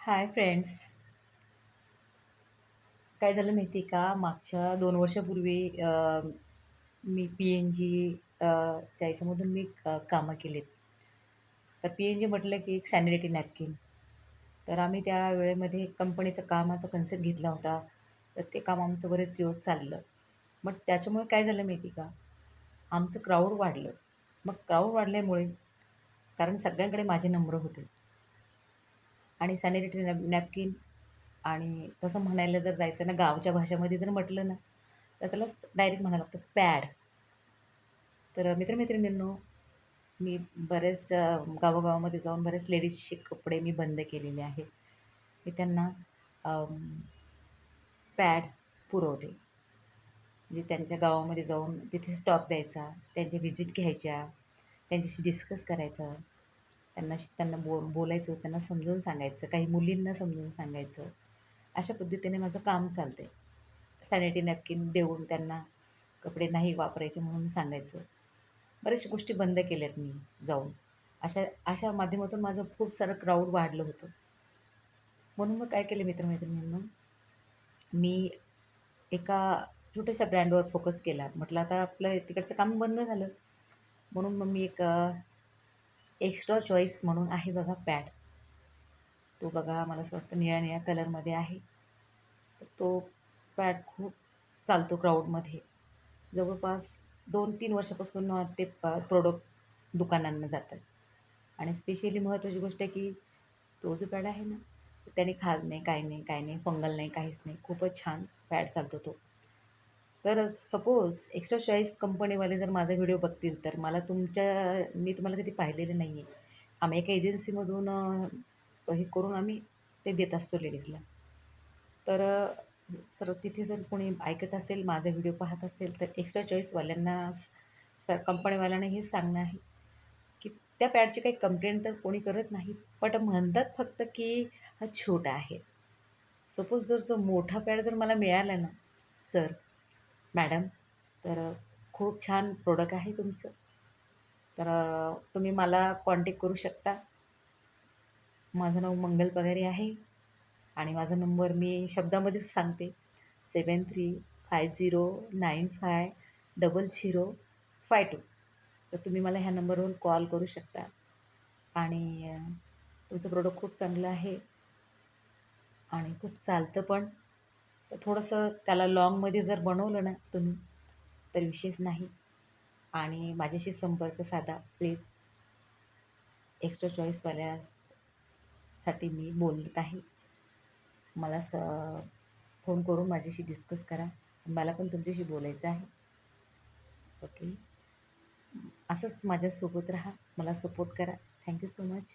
Hi friends. काय झालं माहिती आहे का? मागच्या 2 वर्षापूर्वी मी पी-एन-जी च्या याच्यामधून मी कामं केलीत. तर पी-एन-जी म्हटलं की एक सॅनिटरी नॅपकिन. तर आम्ही त्या वेळेमध्ये कंपनीचं कामाचा कन्सेप्ट घेतला होता. तर ते काम आमचं बरेच दिवस चाललं. मग त्याच्यामुळे काय झालं माहिती आहे का? आमचं क्राउड वाढलं. मग क्राउड वाढल्यामुळे कारण सगळ्यांकडे माझे नंबर होते आणि सॅनिटरी नॅपकिन आणि तसं म्हणायला जर जायचं ना, गावच्या भाषेमध्ये जर म्हटलं ना, तर त्याला डायरेक्ट म्हणावं लागतं पॅड. तर मित्र-मैत्रिणींनो, मी बरेच गावोगावामध्ये जाऊन बरेच लेडीजचे कपडे मी बंद केलेले आहेत. मी त्यांना पॅड पुरवते. म्हणजे त्यांच्या गावामध्ये जाऊन तिथे स्टॉक द्यायचा, त्यांची व्हिजिट घ्यायच्या, त्यांच्याशी डिस्कस करायचं, त्यांना बोलायचं, त्यांना समजावून सांगायचं, काही मुलींना समजावून सांगायचं. अशा पद्धतीने माझं काम चालतं आहे. सॅनिटरी नॅपकिन देऊन त्यांना कपडे नाही वापरायचे म्हणून सांगायचं. बऱ्याचशा गोष्टी बंद केल्यात मी जाऊन. अशा अशा माध्यमातून माझं खूप सारं क्राउड वाढलं होतं. म्हणून मग काय केलं मित्र मी एका छोट्याशा ब्रँडवर फोकस केला. म्हटलं आता आपलं तिकडचं काम बंद झालं. म्हणून मग मी एक एक्स्ट्रा चॉईस म्हणून आहे बघा पॅड. तो बघा मला असं वाटतं निळ्या-निळ्या कलरमध्ये आहे. तर तो पॅड खूप चालतो क्राउडमध्ये. जवळपास 2-3 वर्षापासून ते प्रोडक्ट दुकानांना जातात आणि स्पेशली महत्त्वाची गोष्ट आहे की तो जो पॅड आहे ना, त्याने खाज नाही, काही नाही, काही नाही, फंगल नाही, काहीच नाही. खूपच छान पॅड चालतो तो. तर सपोज एक्स्ट्रा चॉईस कंपनीवाले जर माझा व्हिडिओ बघतील, तर मी तुम्हाला कधी पाहिलेलं नाही आहे. आम्ही एका एजन्सीमधून हे करून आम्ही ते देत असतो लेडीजला. तर सर तिथे जर कोणी ऐकत असेल, माझा व्हिडिओ पाहत असेल, तर एक्स्ट्रा चॉईसवाल्यांना कंपनीवाल्यांना हेच सांगणं आहे, की त्या पॅडची काही कंप्लेंट तर कोणी करत नाही. बट म्हणतात फक्त, की हा छोटा आहे. सपोज जर जो मोठा पॅड जर मला मिळाला ना, सर, मॅडम, तर खूप छान प्रॉडक्ट आहे तुमचं. तर तुम्ही मला कॉन्टॅक्ट करू शकता. माझं नाव मंगल पगारे आहे आणि माझा नंबर मी शब्दामध्येच सांगते 7350950052. तर तुम्ही मला ह्या नंबरवरून कॉल करू शकता आणि तुमचं प्रोडक्ट खूप चांगलं आहे आणि खूप चालतं पण. तर थोडंसं त्याला लाँगमध्ये जर बनवलं ना तुम्ही, तर विषयच नाही आणि माझ्याशी संपर्क साधा प्लीज. एक्स्ट्रा चॉईसवाल्यासाठी मी बोलत आहे. मला फोन करून माझ्याशी डिस्कस करा. मला पण तुमच्याशी बोलायचं आहे. ओके. असंच माझ्यासोबत राहा. मला सपोर्ट करा. Thank you so much.